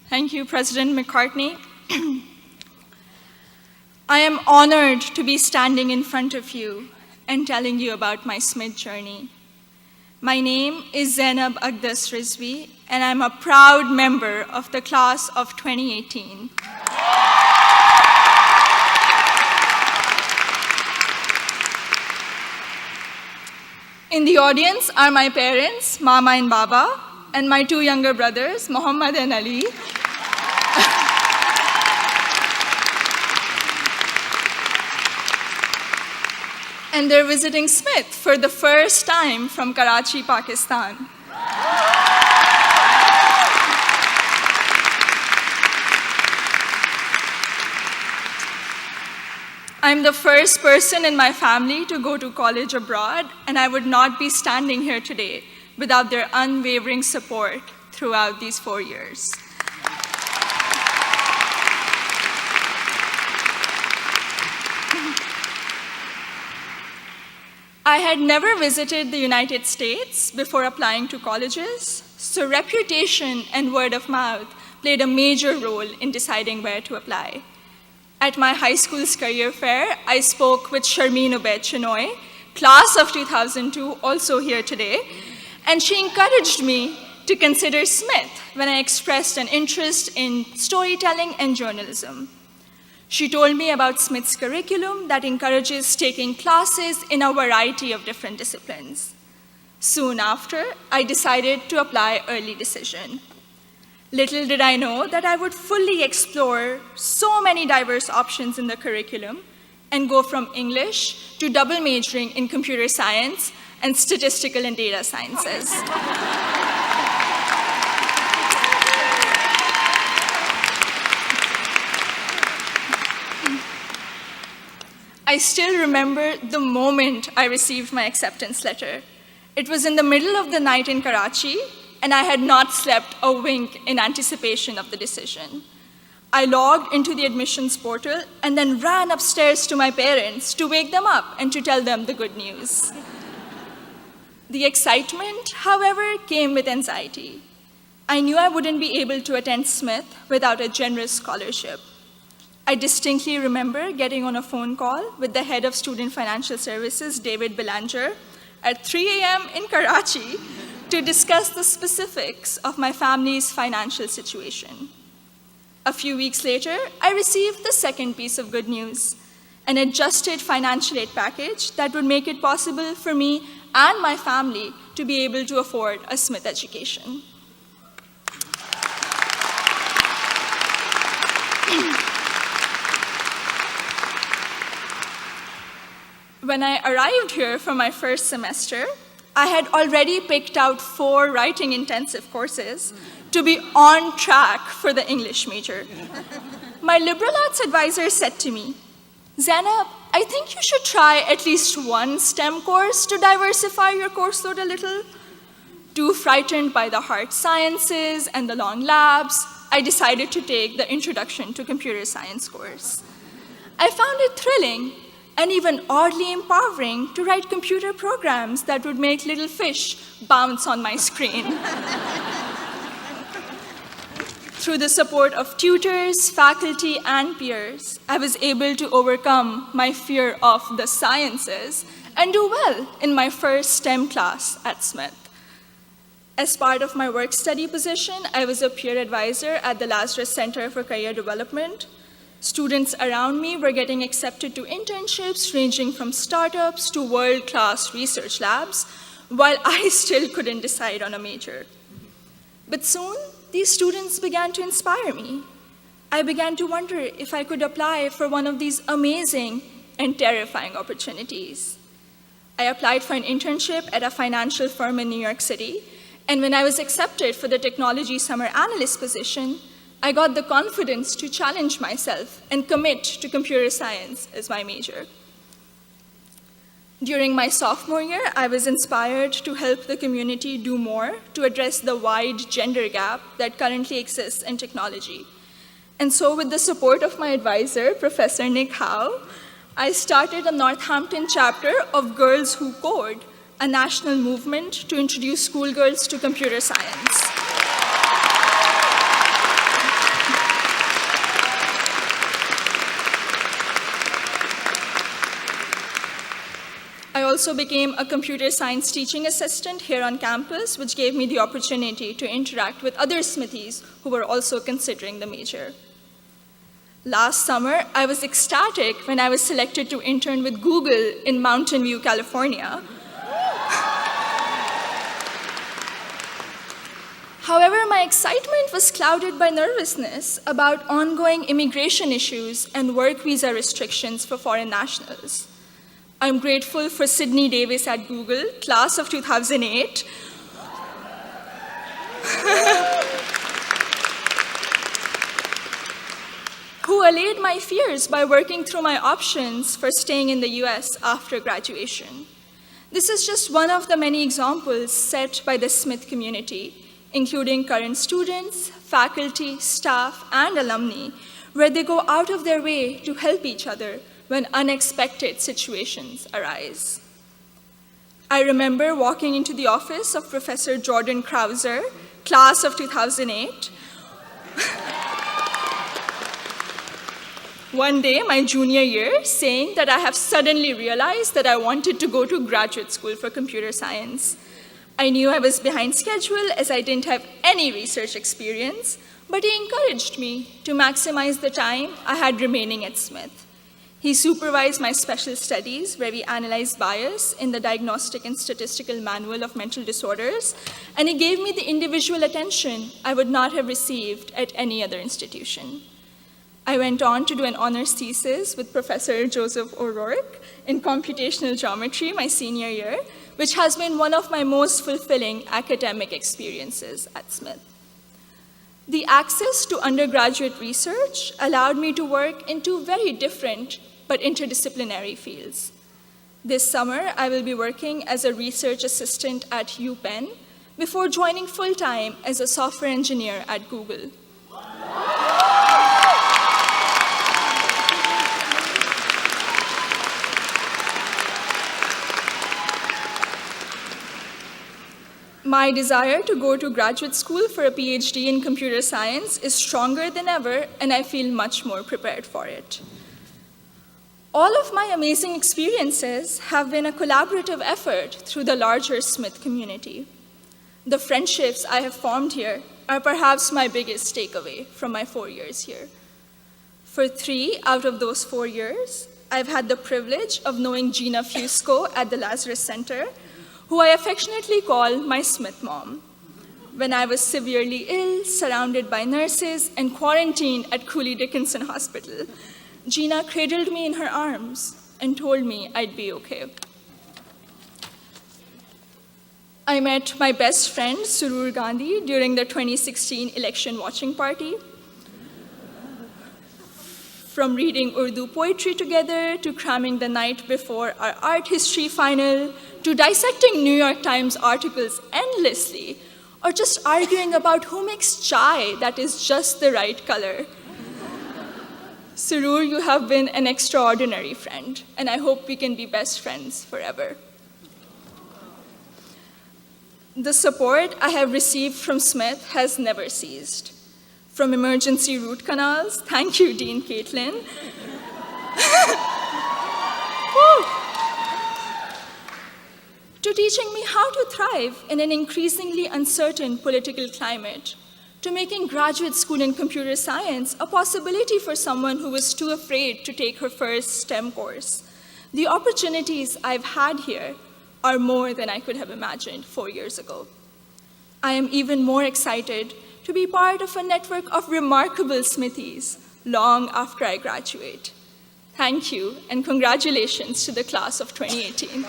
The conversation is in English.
Thank you, President McCartney. I am honored to be standing in front of you and telling you about my SMIT journey. My name is Zainab Aqdas Rizvi, and I'm a proud member of the class of 2018. In the audience are my parents, Mama and Baba, and my two younger brothers, Muhammad and Ali. And they're visiting Smith for the first time from Karachi, Pakistan. I'm the first person in my family to go to college abroad, and I would not be standing here today without their unwavering support throughout these 4 years. I had never visited the United States before applying to colleges, so reputation and word of mouth played a major role in deciding where to apply. At my high school's career fair, I spoke with Sharmeen Ubaid Chinoy, class of 2002, also here today, and she encouraged me to consider Smith when I expressed an interest in storytelling and journalism. She told me about Smith's curriculum that encourages taking classes in a variety of different disciplines. Soon after, I decided to apply early decision. Little did I know that I would fully explore so many diverse options in the curriculum and go from English to double majoring in computer science and statistical and data sciences. I still remember the moment I received my acceptance letter. It was in the middle of the night in Karachi, and I had not slept a wink in anticipation of the decision. I logged into the admissions portal and then ran upstairs to my parents to wake them up and to tell them the good news. The excitement, however, came with anxiety. I knew I wouldn't be able to attend Smith without a generous scholarship. I distinctly remember getting on a phone call with the head of Student Financial Services, David Belanger, at 3 a.m. in Karachi to discuss the specifics of my family's financial situation. A few weeks later, I received the second piece of good news, an adjusted financial aid package that would make it possible for me and my family to be able to afford a Smith education. When I arrived here for my first semester, I had already picked out 4 writing-intensive courses to be on track for the English major. My liberal arts advisor said to me, "Zainab, I think you should try at least one STEM course to diversify your course load a little." Too frightened by the hard sciences and the long labs, I decided to take the Introduction to Computer Science course. I found it thrilling and even oddly empowering to write computer programs that would make little fish bounce on my screen. Through the support of tutors, faculty, and peers, I was able to overcome my fear of the sciences and do well in my first STEM class at Smith. As part of my work-study position, I was a peer advisor at the Lazarus Center for Career Development. Students around me were getting accepted to internships ranging from startups to world-class research labs, while I still couldn't decide on a major. But soon, these students began to inspire me. I began to wonder if I could apply for one of these amazing and terrifying opportunities. I applied for an internship at a financial firm in New York City, and when I was accepted for the technology summer analyst position, I got the confidence to challenge myself and commit to computer science as my major. During my sophomore year, I was inspired to help the community do more to address the wide gender gap that currently exists in technology. And so with the support of my advisor, Professor Nick Howe, I started a Northampton chapter of Girls Who Code, a national movement to introduce schoolgirls to computer science. also became a computer science teaching assistant here on campus, which gave me the opportunity to interact with other Smithies who were also considering the major. Last summer, I was ecstatic when I was selected to intern with Google in Mountain View, California. However, my excitement was clouded by nervousness about ongoing immigration issues and work visa restrictions for foreign nationals. I'm grateful for Sydney Davis at Google, class of 2008, who allayed my fears by working through my options for staying in the US after graduation. This is just one of the many examples set by the Smith community, including current students, faculty, staff, and alumni, where they go out of their way to help each other when unexpected situations arise. I remember walking into the office of Professor Jordan Krauser, class of 2008, one day, my junior year, saying that I have suddenly realized that I wanted to go to graduate school for computer science. I knew I was behind schedule as I didn't have any research experience, but he encouraged me to maximize the time I had remaining at Smith. He supervised my special studies, where we analyzed bias in the Diagnostic and Statistical Manual of Mental Disorders, and he gave me the individual attention I would not have received at any other institution. I went on to do an honors thesis with Professor Joseph O'Rourke in computational geometry my senior year, which has been one of my most fulfilling academic experiences at Smith. The access to undergraduate research allowed me to work in two very different but interdisciplinary fields. This summer, I will be working as a research assistant at UPenn before joining full-time as a software engineer at Google. My desire to go to graduate school for a PhD in computer science is stronger than ever, and I feel much more prepared for it. All of my amazing experiences have been a collaborative effort through the larger Smith community. The friendships I have formed here are perhaps my biggest takeaway from my 4 years here. For 3 out of those 4 years, I've had the privilege of knowing Gina Fusco at the Lazarus Center, who I affectionately call my Smith mom. When I was severely ill, surrounded by nurses, and quarantined at Cooley Dickinson Hospital, Gina cradled me in her arms and told me I'd be okay. I met my best friend, Surur Gandhi, during the 2016 election watching party. From reading Urdu poetry together, to cramming the night before our art history final, to dissecting New York Times articles endlessly, or just arguing about who makes chai that is just the right color. Surur, you have been an extraordinary friend, and I hope we can be best friends forever. The support I have received from Smith has never ceased. From emergency root canals, thank you, Dean Caitlin, to teaching me how to thrive in an increasingly uncertain political climate, to making graduate school in computer science a possibility for someone who was too afraid to take her first STEM course. The opportunities I've had here are more than I could have imagined 4 years ago. I am even more excited to be part of a network of remarkable Smithies long after I graduate. Thank you, and congratulations to the class of 2018.